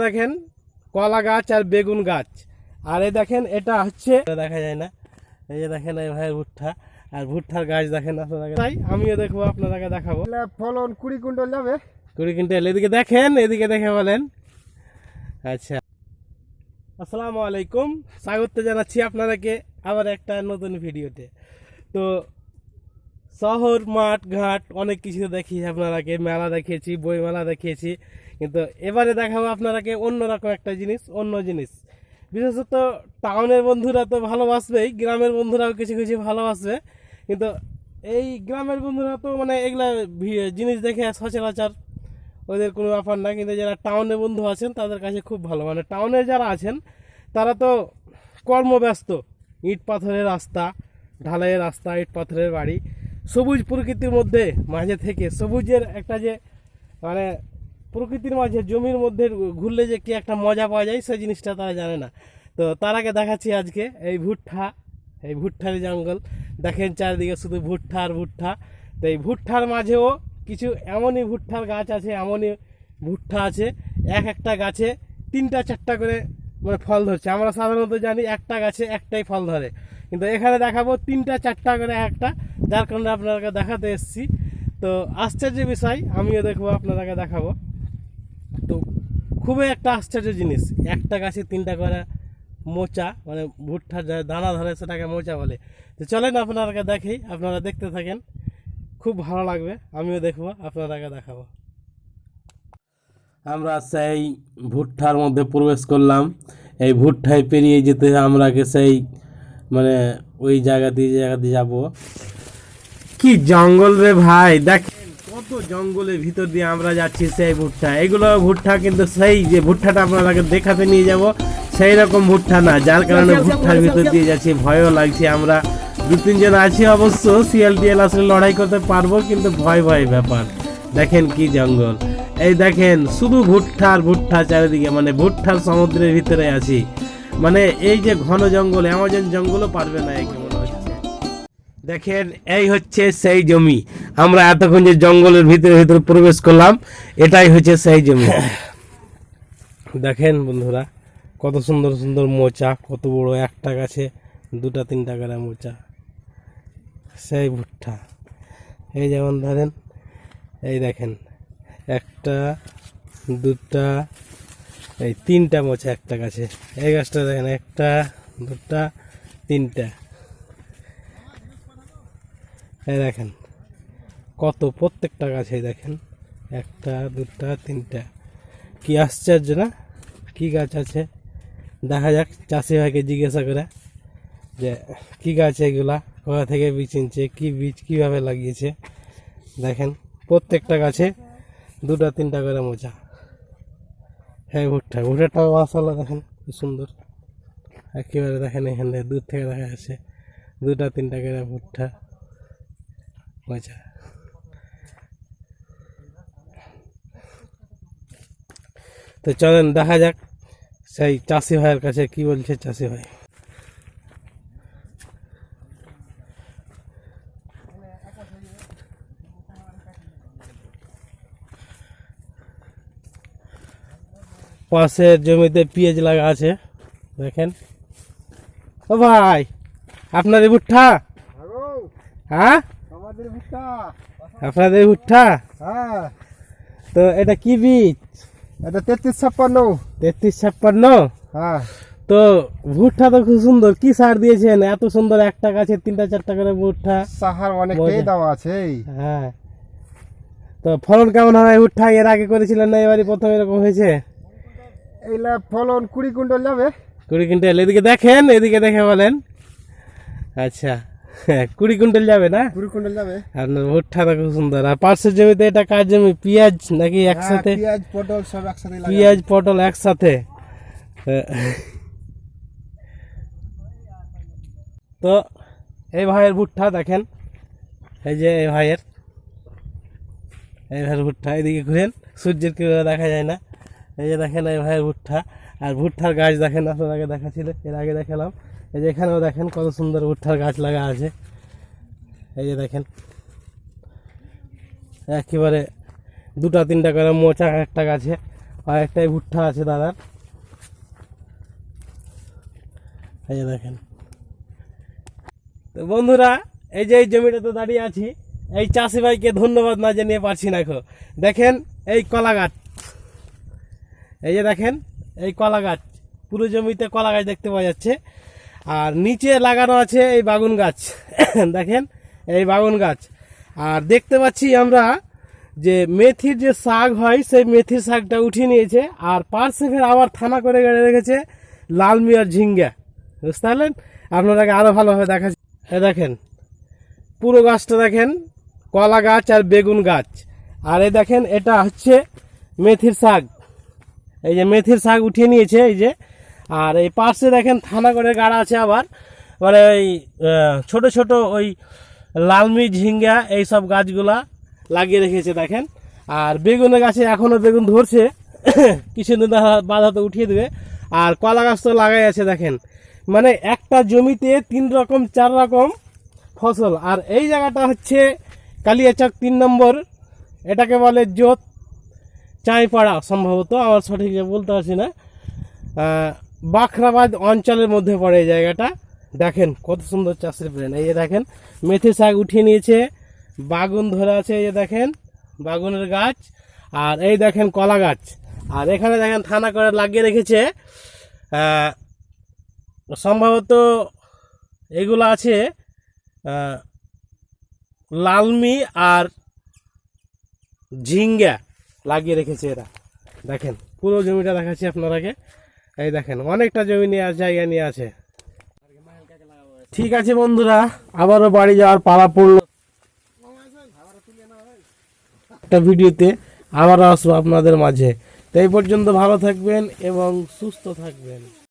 দেখেন কলা গাছ আর বেগুন গাছ, আর এই দেখেন এটা হচ্ছে দেখা যায় না, এই যে দেখেন এই ভাইয়ের ভুট্টা, আর ভুট্টার গাছ দেখেন আপনারা, তাই আমিও দেখবো আপনাদেরকে দেখাবো। ফলন 20 কুইন্টাল যাবে। 20 কুইন্টাল। এদিকে দেখেন, এদিকে দেখে বলেন। আচ্ছা, আসসালামু আলাইকুম, স্বাগত জানাচ্ছি আপনাদেরকে আবার একটা নতুন ভিডিওতে। তো শহর মাঠ ঘাট অনেক কিছু দেখি আপনারাকে, মেলা দেখিয়েছি, বই মেলা দেখিয়েছি, কিন্তু এবারে দেখাবো আপনারাকে অন্যরকম একটা জিনিস, অন্য জিনিস। বিশেষত টাউনের বন্ধুরা তো ভালোবাসবেই, গ্রামের বন্ধুরাও কিছু কিছু ভালোবাসবে, কিন্তু এই গ্রামের বন্ধুরা তো মানে এগুলা জিনিস দেখে সচরাচর ওদের কোনো ব্যাপার না, কিন্তু যারা টাউনে বন্ধু আছেন তাদের কাছে খুব ভালো। মানে টাউনে যারা আছেন তারা তো কর্মব্যস্ত, ইট পাথরের রাস্তা, ঢালাইয়ের রাস্তা, ইট পাথরের বাড়ি, সবুজ প্রকৃতির মধ্যে মাঝে থেকে সবুজের একটা যে মানে প্রকৃতির মাঝে জমির মধ্যে ঘুরলে যে কি একটা মজা পাওয়া যায় সেই জিনিসটা তারা জানে না। তো তারাকে দেখাচ্ছি আজকে এই ভুট্টা, এই ভুট্টার জঙ্গল দেখেন, চারিদিকে শুধু ভুট্টা আর ভুট্টা। তো এই ভুট্টার মাঝেও কিছু এমনই ভুট্টার গাছ আছে, এমনই ভুট্টা আছে, এক একটা গাছে 3টা 4টা করে মানে ফল ধরছে। আমরা সাধারণত জানি একটা গাছে একটাই ফল ধরে, কিন্তু এখানে দেখাবো 3টা 4টা করে একটা, যার কারণে আপনাদেরকে দেখাতে এসেছি। তো আশ্চর্য বিষয়, আমিও দেখবো, আপনাদেরকে দেখাবো। তো খুবই একটা আশ্চর্য জিনিস, একটা গাছে 3টা করে মোচা, মানে ভুট্টার দানা ধরে সেটাকে মোচা বলে। তো চলেন আপনাদেরকে দেখি, আপনারা দেখতে থাকেন, খুব ভালো লাগবে, আমিও দেখবো, আপনাদেরকে দেখাবো। আমরা সেই ভুট্টার মধ্যে প্রবেশ করলাম। এই ভুট্টায় পেরিয়ে যেতে আমরাকে সেই মানে ওই জায়গা দিয়ে যাবো। কি জঙ্গল রে ভাই, দেখেন কত জঙ্গলের ভিতর দিয়ে আমরা যাচ্ছি সেই ভুট্টা। এগুলো ভুট্টা কিন্তু সেই যে ভুট্টাটা আপনাদেরকে দেখাতে নিয়ে যাব সেই রকম ভুট্টা না, যার কারণে ভুট্টার ভিতর দিয়ে যাচ্ছি, ভয়ও লাগছে। আমরা 2-3 জন আছি, অবশ্য শিয়াল আসলে লড়াই করতে পারবো, কিন্তু ভয় ভয় ব্যাপার। দেখেন কি জঙ্গল, এই দেখেন শুধু ভুট্টা আর ভুট্টা চারিদিকে, মানে ভুট্টার সমুদ্রের ভিতরে আছি। মানে এই যে ঘন জঙ্গল, অ্যামাজন জঙ্গলও পারবে না একে মনে হচ্ছে। দেখেন এই হচ্ছে সেই জমি, আমরা এতক্ষণ যে জঙ্গলের ভিতরে প্রবেশ করলাম, এটাই হচ্ছে সেই জমি। দেখেন বন্ধুরা কত সুন্দর সুন্দর মোচা, কত বড় একটা গাছে 2টা 3টা করে মোচা, সেই ভুট্টা। এই যেমন ধরেন, এই দেখেন 1টা 2টা এই 3টা মোচা একটা গাছে। এই গাছটা দেখেন 1টা 2টা 3টা, এই দেখেন কত, প্রত্যেকটা গাছে দেখেন 1টা 2টা 3টা। কি আশ্চর্য না, কি গাছ আছে দেখা যাক, চাষি ভাইকে জিজ্ঞাসা করে যে কি গাছ এগুলা, কোথা থেকে বীজ কিনছে, কি বীজ কীভাবে লাগিয়েছে। দেখেন প্রত্যেকটা গাছে 2টা 3টা করে মোচা। হ্যাঁ ভুট্টাটাও মাশাআল্লাহ দেখেন কি সুন্দর, একেবারে দেখেন এখানে দূর থেকে দেখা যাচ্ছে 2টা 3টা করে ভুট্টা মোচা। তো চলেন দেখা যাক সেই চাষি ভাইয়ের কাছে কি বলছে চাষি ভাই। পাশের জমিতে পেঁয়াজ লাগা আছে, দেখেন। ও ভাই, আপনার এই ভুট্টা? হ্যাঁ আমাদের ভুট্টা। আপনাদের ভুট্টা? হ্যাঁ। তো এটা কি বীজ? এটা 3356। 3356? হ্যাঁ। তো ভুট্টা তো খুব সুন্দর, কি সার দিয়েছেন এত সুন্দর, একটা গাছে 3টা 4টা করে ভুট্টা? সাহার অনেকটাই দেওয়া আছে। হ্যাঁ। তো ফলন কেমন হয় ভুট্টা? এর আগে করেছিলেন না, এবারই প্রথম এরকম হয়েছে? এইলা ফলন 20 কুইন্টাল যাবে। 20 কুইন্টাল। এদিকে দেখেন, এদিকে দেখে বলেন। আচ্ছা, 20 কুইন্টাল যাবে না? 20 কুইন্টাল যাবে। আপনার ভুট্টাটা খুব সুন্দর। আর পাশের জমিতে এটা কার জমি? পেঁয়াজ নাকি একসাথে? পেঁয়াজ পটল সব একসাথে লাগানো। পেঁয়াজ পটল একসাথে। তো এই ভাইয়ের ভুট্টা দেখেন, এই যে এই ভাইয়ের ভুট্টা, এদিকে ঘুরেন, সূর্যের কিরণে দেখা যায় না। এই যে দেখেন এই ভাইয়ের ভুট্টা, আর ভুট্টার গাছ দেখেন, আপনার আগে দেখাচ্ছিল, এর আগে দেখালাম। এই যে এখানেও দেখেন কত সুন্দর ভুট্টার গাছ লাগা আছে। এই যে দেখেন একেবারে 2টা 3টা করে মোচা একটা গাছে, আর একটাই ভুট্টা আছে দাদার। এই যে দেখেন। তো বন্ধুরা, এই যে এই জমিটাতে দাঁড়িয়ে আছি, এই চাষি ভাইকে ধন্যবাদ না জানিয়ে পারছি না। দেখেন এই কলা গাছ, এই যে দেখেন এই কলা গাছ, পুরো জমিতে কলা গাছ দেখতে পাওয়া যাচ্ছে। আর নিচে লাগানো আছে এই বাগুন গাছ দেখেন এই বাগুন গাছ। আর দেখতে পাচ্ছি আমরা যে মেথির যে শাক হয়, সেই মেথির শাকটা উঠিয়ে নিয়েছে। আর পার্শ্বে ফের আবার থানা করে গেড়ে রেখেছে লালমি আর ঝিঙ্গা। বুঝতে পারলেন? আপনারাকে আরও ভালোভাবে দেখাচ্ছি। দেখেন পুরো গাছটা দেখেন, কলা গাছ আর বেগুন গাছ। আর এই দেখেন এটা হচ্ছে মেথির শাক, এই যে মেথির শাক উঠিয়ে নিয়েছে এই যে। আর এই পাশে দেখেন থানা করে গাড়া আছে আবার, মানে ওই ছোট ছোট ওই লালমি ঝিঙ্গা এই সব গাছগুলা লাগিয়ে রেখেছে দেখেন। আর বেগুনের গাছে এখনও বেগুন ধরছে, কিছুদিন বাধা তো উঠিয়ে দেবে। আর কলা গাছ তো লাগাই আছে দেখেন, মানে একটা জমিতে 3 রকম 4 রকম ফসল। আর এই জায়গাটা হচ্ছে কালিয়াচক 3 নম্বর, এটাকে বলে জোত চাঁইপাড়া সম্ভবত, আমার সঠিক বলতে পারছি না। বাখরাবাদ অঞ্চলের মধ্যে পড়ে এই জায়গাটা। দেখেন কত সুন্দর চাষের প্লেন। এই যে দেখেন মেথি শাক উঠিয়ে নিয়েছে, বাগুন ধরে আছে, এই যে দেখেন বাগুনের গাছ। আর এই দেখেন কলা গাছ। আর এখানে দেখেন থানা করে লাগিয়ে রেখেছে, সম্ভবত এগুলো আছে লালমি আর ঝিঙ্গা লাগিয়ে রেখেছে এরা। দেখেন পুরো জমিটা দেখাচ্ছি আপনারাকে। এই দেখেন অনেকটা জমি নিয়ে জায়গা নিয়ে আছে। ঠিক আছে বন্ধুরা, আবারও বাড়ি যাওয়ার পালা পড়লো। একটা ভিডিওতে আবারও আসবো আপনাদের মাঝে। তো এই পর্যন্ত ভালো থাকবেন এবং সুস্থ থাকবেন।